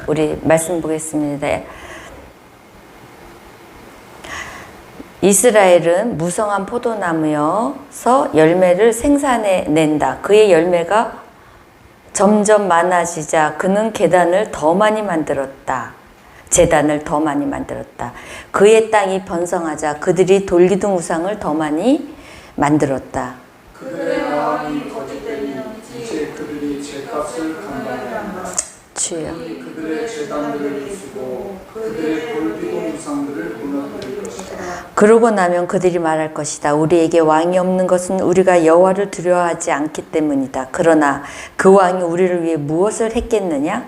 우리 말씀 보겠습니다. 이스라엘은 무성한 포도나무여서 열매를 생산해낸다. 그의 열매가 점점 많아지자 그는 계단을 더 많이 만들었다. 제단을 더 많이 만들었다. 그의 땅이 번성하자 그들이 돌기둥 우상을 더 많이 만들었다. 그들의 마음이 거짓되니 이제 그들이 죄값을 감당해야 한다. 주여. 그들의 제단들을 부수고 그들의 돌기둥 우상들을 무너뜨릴 것이다. 그러고 나면 그들이 말할 것이다. 우리에게 왕이 없는 것은 우리가 여호와를 두려워하지 않기 때문이다. 그러나 그 왕이 우리를 위해 무엇을 했겠느냐?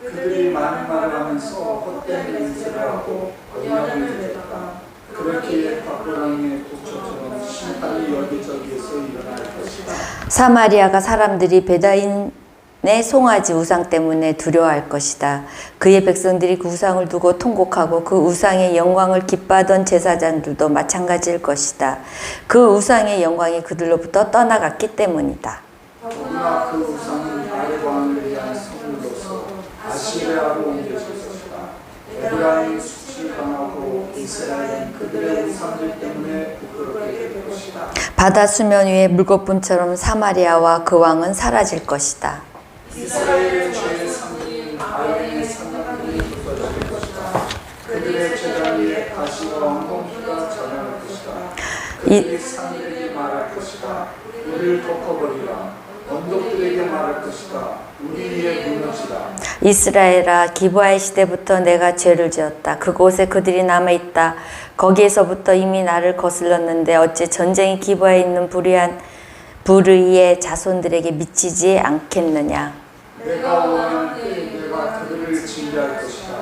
그들이 많은 말을 하면서 헛된 맹세를 하고 언약을 지켰다. 그렇기에 바벨론의 독처처럼 심판이 여기저기에서 일어날 것이다. 사마리아가 사람들이 베다인의 송아지 우상 때문에 두려워할 것이다. 그의 백성들이 그 우상을 두고 통곡하고 그 우상의 영광을 기뻐하던 제사장들도 마찬가지일 것이다. 그 우상의 영광이 그들로부터 떠나갔기 때문이다. 더구나 그 우상은 아래 왕을 위한 선물로서 아시리아로 옮겨질 것이다. 에브라임이 수치 강하고 이스라엘은 그들의 우상들 때문에 부끄럽게 될 것이다. 바다 수면 위에 물거품처럼 사마리아와 그 왕은 사라질 것이다. 이스라엘의 죄의 상징인 바알의 산당들이 부서질 것이다. 그들의 제단 위에 가시와 엉겅퀴가 자라날 것이다. 그들이 산들에게 말할 것이다. 우리를 덮어버리라. 언덕들에게 말할 것이다. 우리 위에 무너지라. 이스라엘아, 기브아의 시대부터 내가 죄를 지었다. 그곳에 그들이 남아있다. 거기에서부터 이미 나를 거슬렀는데 어째 전쟁이 기브아에 있는 불의한 불의의 자손들에게 미치지 않겠느냐. 내가 원하는 때에 내가 그들을 징계할 것이다.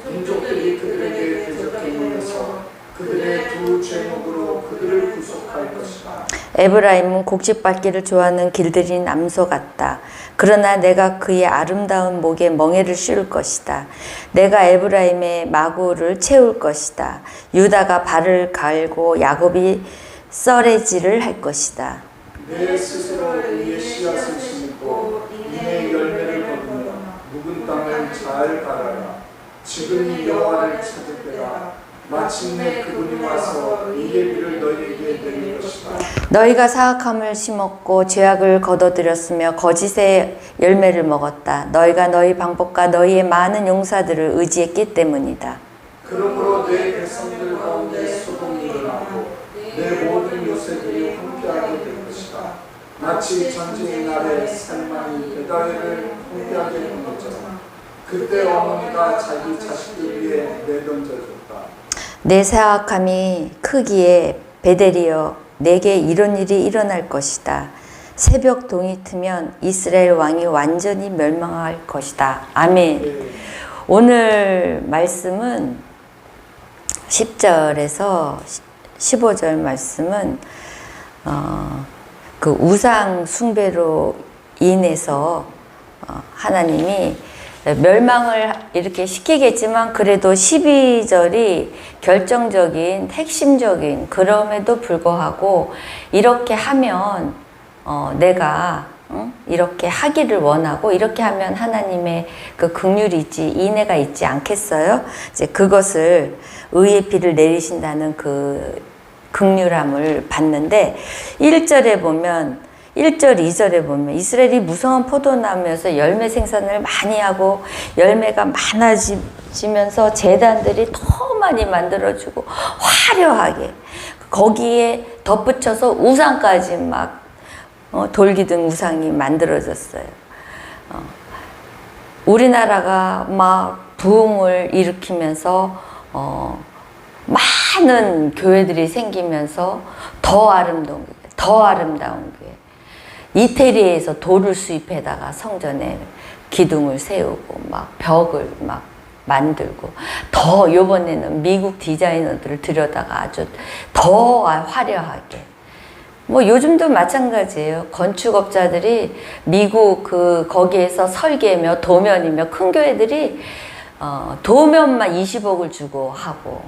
민족들이 그들에게 대적해 모여서 그들의 두 죄목으로 그들을 구속할 것이다. 에브라임은 곡식밟기를 좋아하는 길들인 암소 같다. 그러나 내가 그의 아름다운 목에 멍에를 씌울 것이다. 내가 에브라임의 마구를 채울 것이다. 유다가 발을 갈고 야곱이 썰애질을 할 것이다. 내 스스로 이의 씨앗을 심고 이의 열매를 거두며 묵은 땅을 잘 갈아라. 지금이 여호와를 찾을 때라. 마침내 그분이 와서 이의 비를 너희에게 내릴 것이다. 너희가 사악함을 심었고 죄악을 거둬들였으며 거짓의 열매를 먹었다. 너희가 너희 방법과 너희의 많은 용사들을 의지했기 때문이다. 그러므로 내 백성들 가운데 소동이 일어나고 내 모든 요새들이 황폐하게 될 것이다. 마치 전쟁의 날에 살만이 베다헬을 황폐하게 한 것처럼 그때 어머니가 자기 자식들 위해 내던져줬다. 내 사악함이 크기에 베델이여 내게 이런 일이 일어날 것이다. 새벽 동이 트면 이스라엘 왕이 완전히 멸망할 것이다. 아멘. 네. 오늘 말씀은 10절에서 15절 말씀은 그 우상 숭배로 인해서 하나님이 멸망을 이렇게 시키겠지만 그래도 12절이 결정적인 핵심적인 그럼에도 불구하고 이렇게 하면 내가 이렇게 하기를 원하고 이렇게 하면 하나님의 그 긍휼이 있지 인애가 있지 않겠어요? 이제 그것을 의의 비를 내리신다는 그 긍휼함을 받는데 1절에 보면 1절, 2절에 보면 이스라엘이 무성한 포도나무에서 열매 생산을 많이 하고 열매가 많아지면서 제단들이 더 많이 만들어주고 화려하게 거기에 덧붙여서 우상까지 막 돌기둥 우상이 만들어졌어요. 우리나라가 막 부흥을 일으키면서 많은 교회들이 생기면서 더 아름다운 교회. 이태리에서 돌을 수입해다가 성전에 기둥을 세우고 막 벽을 막 만들고 더 요번에는 미국 디자이너들을 들여다가 아주 더 화려하게 뭐 요즘도 마찬가지예요. 건축업자들이 미국 거기에서 설계며 도면이며 큰 교회들이 도면만 20억을 주고 하고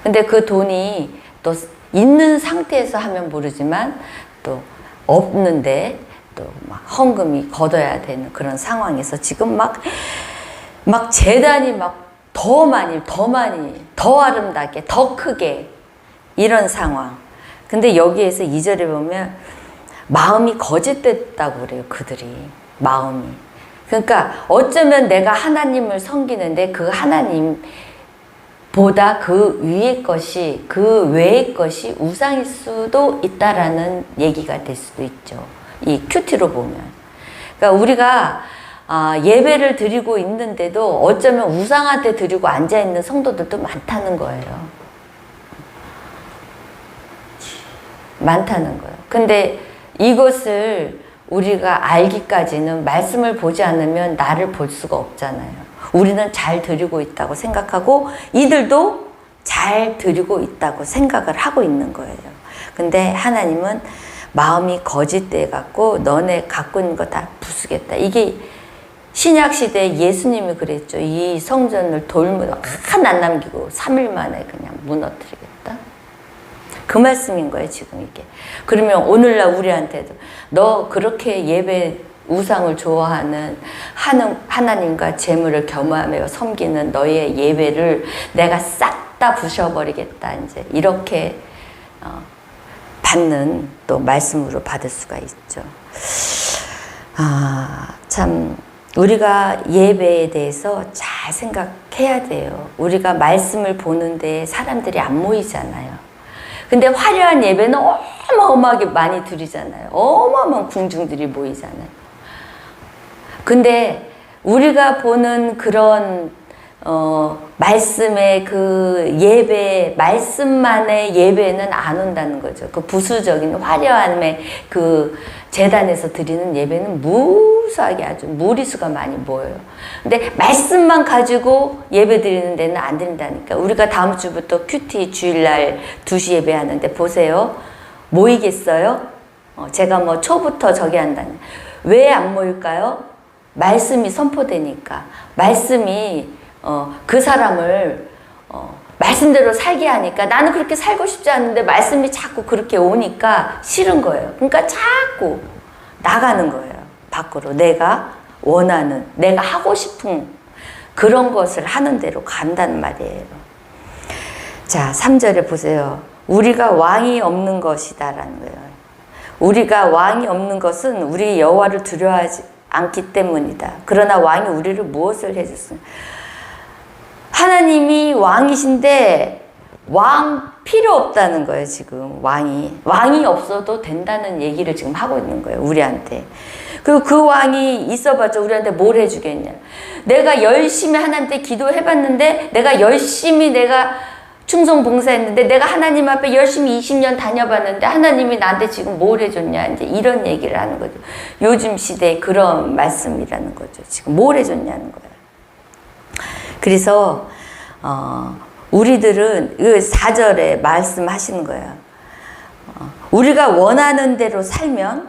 근데 그 돈이 또 있는 상태에서 하면 모르지만 또 없는데 또 막 헌금이 걷어야 되는 그런 상황에서 지금 막 막 재단이 막 더 많이, 더 아름답게, 더 크게 이런 상황. 근데 여기에서 2절에 보면 마음이 거짓됐다고 그래요. 그들이 마음이. 그러니까 어쩌면 내가 하나님을 섬기는데 그 하나님 보다 그 위의 것이, 그 외의 것이 우상일 수도 있다라는 얘기가 될 수도 있죠. 이 큐티로 보면. 그러니까 우리가 예배를 드리고 있는데도 어쩌면 우상한테 드리고 앉아있는 성도들도 많다는 거예요. 많다는 거예요. 근데 이것을 우리가 알기까지는 말씀을 보지 않으면 나를 볼 수가 없잖아요. 우리는 잘 드리고 있다고 생각하고 이들도 잘 드리고 있다고 생각을 하고 있는 거예요. 근데 하나님은 마음이 거짓돼 갖고 너네 갖고 있는 거 다 부수겠다. 이게 신약시대 예수님이 그랬죠. 이 성전을 하나 안 남기고 3일 만에 그냥 무너뜨리겠다. 그 말씀인 거예요, 지금 이게. 그러면 오늘날 우리한테도 너 그렇게 예배 우상을 좋아하는 하나님과 재물을 겸하며 섬기는 너의 예배를 내가 싹 다 부셔버리겠다. 이제 이렇게 받는 또 말씀으로 받을 수가 있죠. 참 우리가 예배에 대해서 잘 생각해야 돼요. 우리가 말씀을 보는데 사람들이 안 모이잖아요. 근데 화려한 예배는 어마어마하게 많이 드리잖아요. 어마어마한 궁중들이 모이잖아요. 근데 우리가 보는 그런 말씀의 그 예배, 말씀만의 예배는 안 온다는 거죠. 그 부수적인 화려함의 그 재단에서 드리는 예배는 무수하게 아주 무리수가 많이 모여요. 근데 말씀만 가지고 예배 드리는 데는 안 드린다니까. 우리가 다음 주부터 큐티 주일날 2시 예배 하는데 보세요. 모이겠어요? 제가 뭐 초부터 저기 한다니. 왜 안 모일까요? 말씀이 선포되니까. 말씀이 그 사람을 말씀대로 살게 하니까 나는 그렇게 살고 싶지 않은데 말씀이 자꾸 그렇게 오니까 싫은 거예요. 그러니까 자꾸 나가는 거예요. 밖으로 내가 원하는, 내가 하고 싶은 그런 것을 하는 대로 간단 말이에요. 자, 3절에 보세요. 우리가 왕이 없는 것이다라는 거예요. 우리가 왕이 없는 것은 우리 여호와를 두려워하지 않기 때문이다. 그러나 왕이 우리를 무엇을 해줬습니까? 하나님이 왕이신데 왕 필요 없다는 거예요. 지금 왕이 없어도 된다는 얘기를 지금 하고 있는 거예요. 우리한테. 그리고 그 왕이 있어봤자 우리한테 뭘 해주겠냐. 내가 열심히 하나님께 기도해봤는데 내가 열심히 충성 봉사했는데 내가 하나님 앞에 열심히 20년 다녀봤는데 하나님이 나한테 지금 뭘 해줬냐. 이제 이런 얘기를 하는 거죠. 요즘 시대에 그런 말씀이라는 거죠. 지금 뭘 해줬냐는 거예요. 그래서 우리들은 그 4절에 말씀하시는 거예요. 우리가 원하는 대로 살면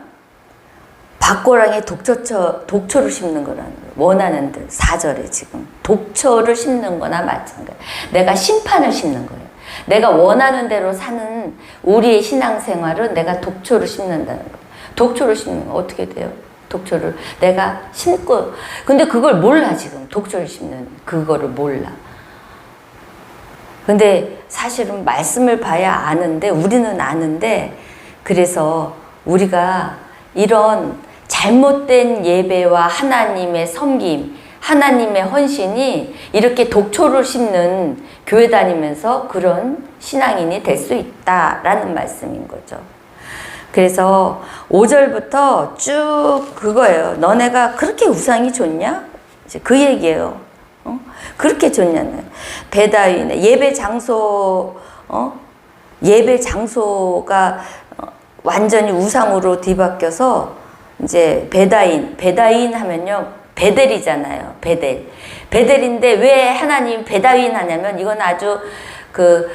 밭고랑에 독초를 심는 거라는 거예요. 원하는 대로 4절에 지금 독초를 심는 거나 마찬가지. 내가 심판을 심는 거예요. 내가 원하는 대로 사는 우리의 신앙생활은 내가 독초를 심는다는 거예요. 독초를 심는 거 어떻게 돼요? 독초를 내가 심고, 근데 그걸 몰라. 지금 독초를 심는 그거를 몰라. 근데 사실은 말씀을 봐야 아는데, 우리는 아는데, 그래서 우리가 이런 잘못된 예배와 하나님의 섬김, 하나님의 헌신이 이렇게 독초를 심는 교회 다니면서 그런 신앙인이 될 수 있다라는 말씀인 거죠. 그래서 5절부터 쭉 그거예요. 너네가 그렇게 우상이 좋냐? 이제 그 얘기예요. 그렇게 좋냐는. 베다윈의 예배 장소가 완전히 우상으로 뒤바뀌어서 이제 베다윈 하면요. 베델이잖아요. 베델인데 왜 하나님 베다윈 하냐면 이건 아주 그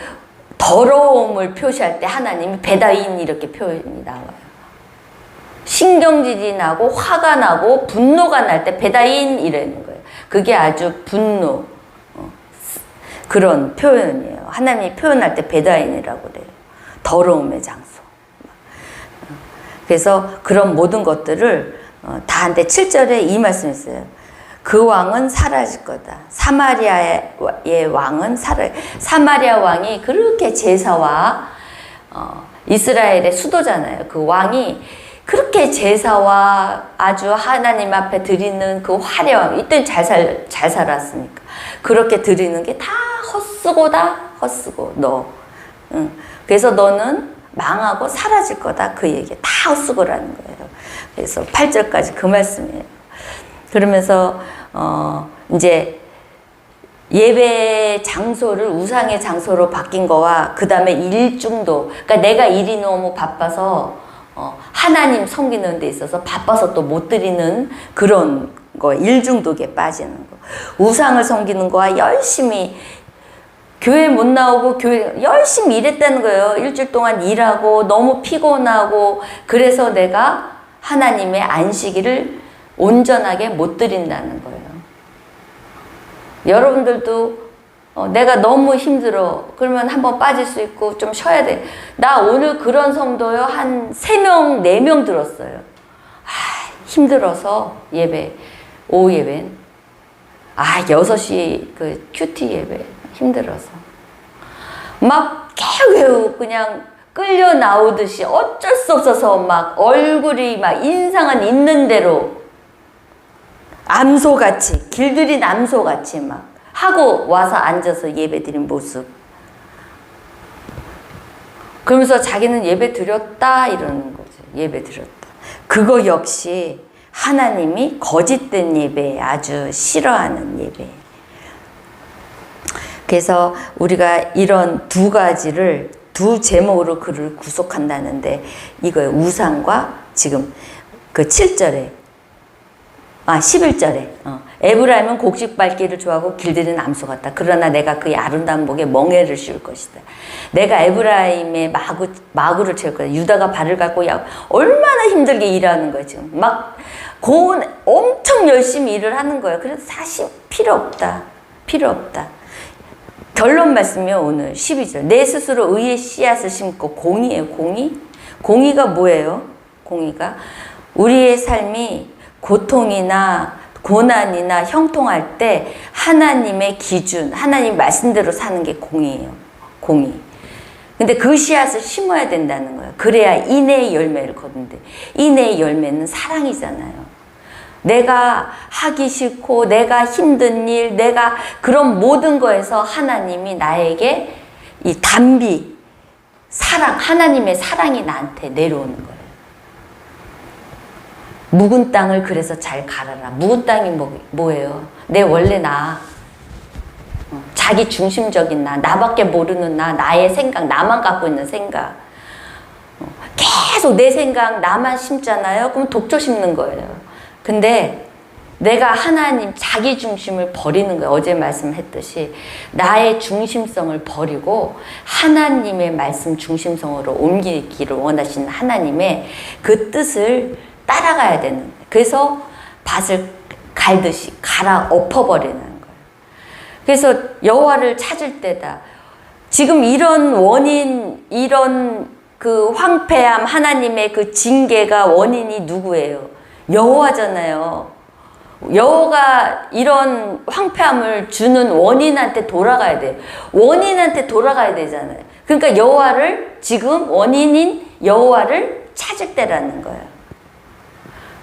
더러움을 표시할 때 하나님이 베다윈 이렇게 표현이 나와요. 신경질이 나고 화가 나고 분노가 날 때 베다윈 이라는 거예요. 그게 아주 분노 그런 표현이에요. 하나님이 표현할 때 베다윈이라고 그래요. 더러움의 장소. 그래서 그런 모든 것들을 다 한데 7절에 이 말씀이 있어요. 그 왕은 사라질 거다. 사마리아의 왕은 사마리아 왕이 그렇게 제사와 이스라엘의 수도잖아요. 그 왕이 그렇게 제사와 아주 하나님 앞에 드리는 그 화려함, 이때는 잘 살았으니까 그렇게 드리는 게 다 헛쓰고다. 헛쓰고 너. 응. 그래서 너는 망하고 사라질 거다. 그 얘기 다 헛쓰고라는 거예요. 그래서 8절까지 그 말씀이에요. 그러면서 이제 예배 장소를 우상의 장소로 바뀐 거와 그 다음에 일중도, 그러니까 내가 일이 너무 바빠서 하나님 섬기는 데 있어서 바빠서 또 못 드리는 그런 거, 일중독에 빠지는 거. 우상을 섬기는 거와 열심히 교회 못 나오고 교회 열심히 일했다는 거예요. 일주일 동안 일하고 너무 피곤하고 그래서 내가 하나님의 안식일을 온전하게 못 드린다는 거예요. 여러분들도 내가 너무 힘들어. 그러면 한번 빠질 수 있고 좀 쉬어야 돼. 나 오늘 그런 성도요. 한 3명, 4명 들었어요. 힘들어서 예배, 오후 예배. 6시 그 큐티 예배. 힘들어서. 막 계속 그냥 끌려 나오듯이 어쩔 수 없어서 막 얼굴이 막 인상은 있는 대로 암소같이, 길들인 암소같이 막 하고 와서 앉아서 예배 드린 모습. 그러면서 자기는 예배 드렸다 이러는 거죠. 예배 드렸다. 그거 역시 하나님이 거짓된 예배, 아주 싫어하는 예배. 그래서 우리가 이런 두 가지를 두 제목으로 그를 구속한다는데 이거예요. 우상과 지금 그 7절에 11절에 에브라임은 곡식 밟기를 좋아하고 길들이는 암소 같다. 그러나 내가 그의 아름다운 목에 멍에를 씌울 것이다. 내가 에브라임의 마구를 채울 거다. 유다가 발을 갖고 얼마나 힘들게 일하는 거야 지금. 막 엄청 열심히 일을 하는 거예요. 그래서 사실 필요 없다. 필요 없다. 결론 말씀이요. 오늘 12절. 내 스스로 의의 씨앗을 심고 공의예요. 공의? 공의가 뭐예요? 공의가 우리의 삶이 고통이나 고난이나 형통할 때 하나님의 기준, 하나님 말씀대로 사는 게 공의예요. 공의. 근데 그 씨앗을 심어야 된다는 거예요. 그래야 인내의 열매를 거둔대. 인내의 열매는 사랑이잖아요. 내가 하기 싫고 내가 힘든 일, 내가 그런 모든 거에서 하나님이 나에게 이 단비, 사랑, 하나님의 사랑이 나한테 내려오는 거예요. 묵은 땅을 그래서 잘 갈아라. 묵은 땅이 뭐예요? 내 원래 나, 자기 중심적인 나밖에 모르는 나의 생각, 나만 갖고 있는 생각. 계속 내 생각, 나만 심잖아요. 그럼 독초 심는 거예요. 근데 내가 하나님 자기 중심을 버리는 거예요. 어제 말씀했듯이 나의 중심성을 버리고 하나님의 말씀 중심성으로 옮기기를 원하시는 하나님의 그 뜻을 따라가야 되는 거예요. 그래서 밭을 갈듯이 갈아 엎어버리는 거예요. 그래서 여호와를 찾을 때다. 지금 이런 원인, 이런 그 황폐함, 하나님의 그 징계가 원인이 누구예요? 여호와잖아요. 여호와가 이런 황폐함을 주는 원인한테 돌아가야 돼. 원인한테 돌아가야 되잖아요. 그러니까 여호와를 지금 원인인 여호와를 찾을 때라는 거예요.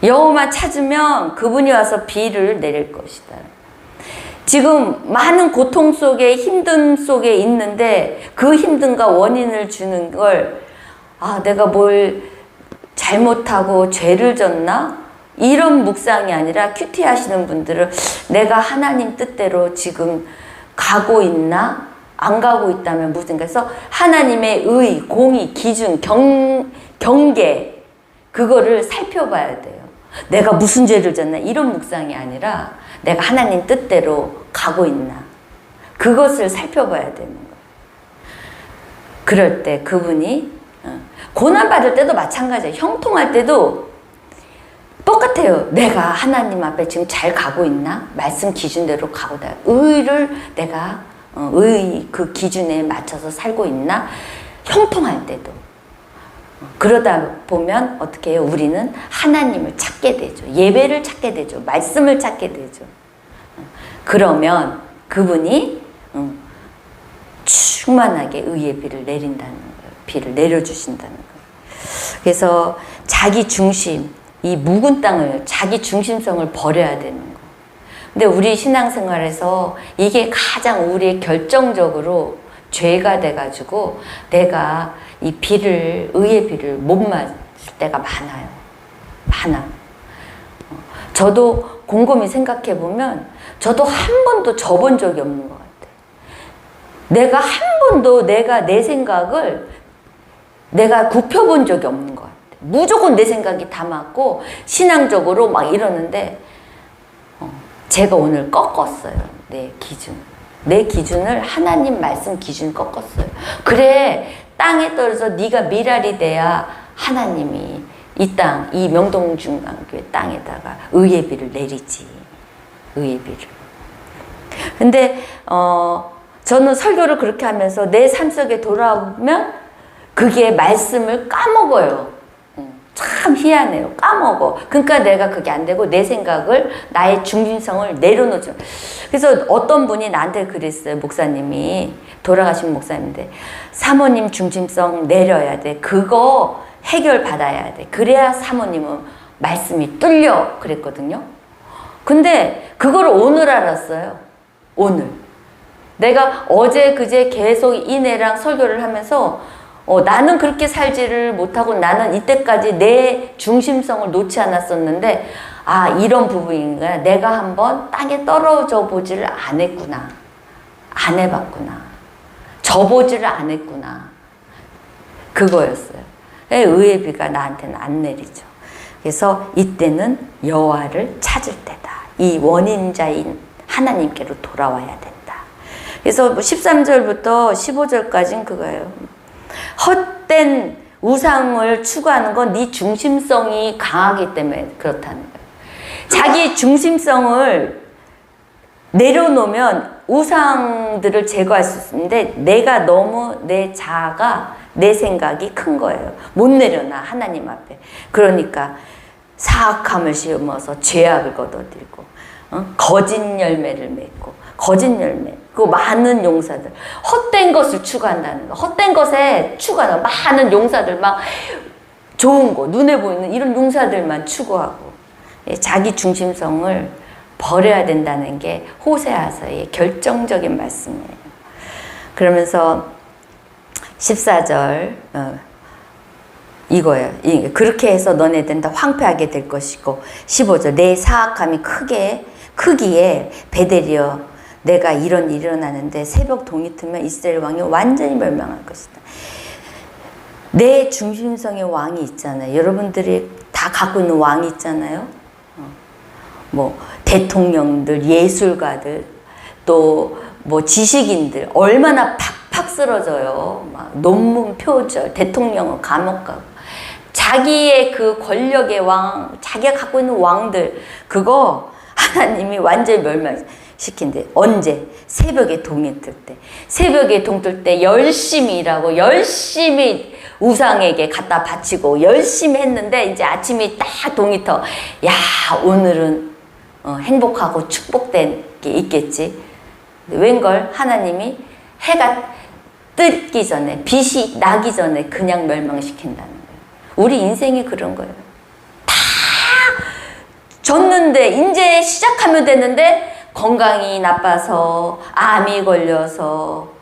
여호와만 찾으면 그분이 와서 비를 내릴 것이다. 지금 많은 고통 속에 힘듦 속에 있는데 그 힘듦과 원인을 주는 걸 내가 뭘 잘못하고 죄를 졌나? 이런 묵상이 아니라 큐티 하시는 분들은 내가 하나님 뜻대로 지금 가고 있나? 안 가고 있다면 무슨, 그래서 하나님의 의, 공의, 기준, 경계 그거를 살펴봐야 돼요. 내가 무슨 죄를 졌나? 이런 묵상이 아니라 내가 하나님 뜻대로 가고 있나? 그것을 살펴봐야 되는 거예요. 그럴 때 그분이 고난받을 때도 마찬가지예요. 형통할 때도 똑같아요. 내가 하나님 앞에 지금 잘 가고 있나? 말씀 기준대로 가고 있나? 의를 내가 의 그 기준에 맞춰서 살고 있나? 형통할 때도. 그러다 보면 어떻게 해요? 우리는 하나님을 찾게 되죠. 예배를 찾게 되죠. 말씀을 찾게 되죠. 그러면 그분이 충만하게 의의 비를 내린다는 거예요. 비를 내려주신다는 거예요. 그래서 자기 중심, 이 묵은 땅을, 자기 중심성을 버려야 되는 거예요. 근데 우리 신앙생활에서 이게 가장 우리의 결정적으로 죄가 돼가지고 내가 이 비를, 의의 비를 못 맞을 때가 많아요. 많아. 저도 곰곰이 생각해 보면 저도 한 번도 져본 적이 없는 것 같아요. 내가 한 번도 내 생각을 내가 굽혀본 적이 없는 것 같아요. 무조건 내 생각이 다 맞고 신앙적으로 막 이러는데 제가 오늘 꺾었어요. 내 기준. 내 기준을 하나님 말씀 기준 꺾었어요. 그래, 땅에 떨어져 네가 미랄이 돼야 하나님이 이 땅, 이 명동중앙교회 땅에다가 의의 비를 내리지. 의의 비를. 근데 저는 설교를 그렇게 하면서 내 삶 속에 돌아오면 그게 말씀을 까먹어요. 참 희한해요. 까먹어. 그러니까 내가 그게 안 되고 내 생각을, 나의 중심성을 내려놓죠. 그래서 어떤 분이 나한테 그랬어요. 목사님이, 돌아가신 목사님인데, 사모님 중심성 내려야 돼. 그거 해결받아야 돼. 그래야 사모님은 말씀이 뚫려. 그랬거든요. 근데 그걸 오늘 알았어요. 오늘. 내가 어제 그제 계속 이내랑 설교를 하면서 나는 그렇게 살지를 못하고 나는 이때까지 내 중심성을 놓지 않았었는데 이런 부분인가. 내가 한번 땅에 떨어져 보지를 안 했구나. 안 해봤구나. 져보지를 안 했구나. 그거였어요. 의의 비가 나한테는 안 내리죠. 그래서 이때는 여호와를 찾을 때다. 이 원인자인 하나님께로 돌아와야 된다. 그래서 13절부터 15절까지는 그거예요. 헛된 우상을 추구하는 건 네 중심성이 강하기 때문에 그렇다는 거예요. 자기 중심성을 내려놓으면 우상들을 제거할 수 있는데 내가 너무 내 자아가, 내 생각이 큰 거예요. 못 내려놔, 하나님 앞에. 그러니까 사악함을 심어서 죄악을 거둬들이고 거짓 열매를 맺고, 거짓 열매, 그 많은 용사들, 헛된 것을 추구한다는 거. 헛된 것에 추구하는 많은 용사들, 막 좋은 거, 눈에 보이는 이런 용사들만 추구하고 자기 중심성을 버려야 된다는 게 호세아서의 결정적인 말씀이에요. 그러면서 14절 이거예요. 그렇게 해서 너네들은 다 황폐하게 될 것이고, 15절 내 사악함이 크기에 베델이여, 내가 이런 일이 일어나는데 새벽 동이 트면 이스라엘 왕이 완전히 멸망할 것이다. 내 중심성의 왕이 있잖아요. 여러분들이 다 갖고 있는 왕이 있잖아요. 뭐 대통령들, 예술가들, 또 뭐 지식인들 얼마나 팍팍 쓰러져요. 막 논문 표절, 대통령은 감옥 가고. 자기의 그 권력의 왕, 자기가 갖고 있는 왕들, 그거 하나님이 완전히 멸망시킨대. 언제? 새벽에 동이 뜰 때. 새벽에 동 뜰 때 열심히 일하고 열심히 우상에게 갖다 바치고 열심히 했는데 이제 아침이 딱 동이 터. 야, 오늘은 행복하고 축복된 게 있겠지. 웬걸 하나님이 해가 뜨기 전에, 빛이 나기 전에 그냥 멸망시킨다는 거예요. 우리 인생이 그런 거예요. 다 졌는데 이제 시작하면 되는데 건강이 나빠서, 암이 걸려서,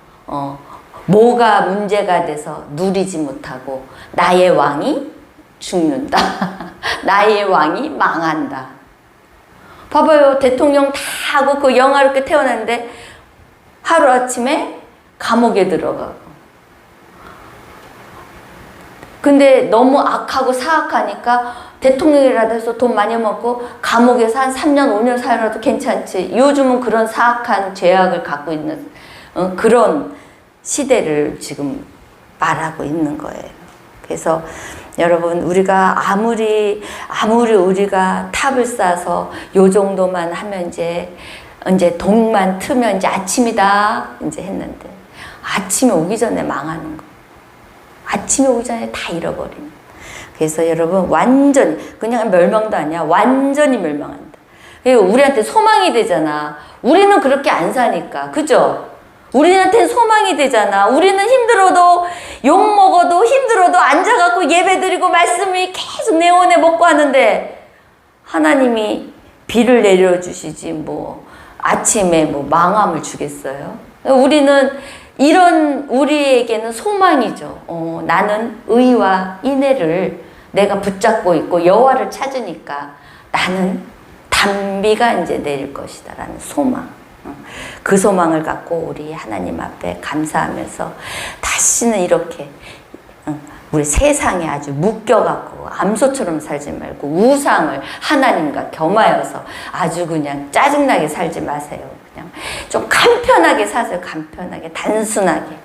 뭐가 문제가 돼서 누리지 못하고 나의 왕이 죽는다. 나의 왕이 망한다. 봐봐요. 대통령 다 하고 그 영화롭게 태어났는데 하루아침에 감옥에 들어가고. 근데 너무 악하고 사악하니까 대통령이라도 해서 돈 많이 먹고 감옥에서 한 3년 5년 살아도 괜찮지. 요즘은 그런 사악한 죄악을 갖고 있는 그런 시대를 지금 말하고 있는 거예요. 그래서 여러분, 우리가 아무리 우리가 탑을 쌓아서 요 정도만 하면 이제 동만 트면 이제 아침이다 이제 했는데, 아침이 오기 전에 망하는 거. 아침이 오기 전에 다 잃어버리는. 그래서 여러분, 완전히 그냥 멸망도 아니야. 완전히 멸망한다. 우리한테 소망이 되잖아. 우리는 그렇게 안 사니까. 그죠? 우리한테는 소망이 되잖아. 우리는 힘들어도, 욕 먹어도 힘들어도 앉아갖고 예배 드리고 말씀이 계속 내 원에 먹고 하는데, 하나님이 비를 내려주시지, 뭐, 아침에 뭐 망함을 주겠어요? 우리는 이런, 우리에게는 소망이죠. 나는 의와 인애를 내가 붙잡고 있고 여호와를 찾으니까 나는 단비가 이제 내릴 것이다 라는 소망. 그 소망을 갖고 우리 하나님 앞에 감사하면서 다시는 이렇게 우리 세상에 아주 묶여갖고 암소처럼 살지 말고 우상을 하나님과 겸하여서 아주 그냥 짜증나게 살지 마세요. 그냥 좀 간편하게 사세요. 간편하게, 단순하게.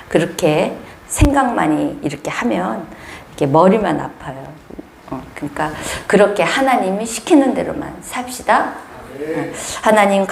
그렇게 생각만이 이렇게 하면 이렇게 머리만 아파요. 그러니까 그렇게 하나님이 시키는 대로만 삽시다. 하나님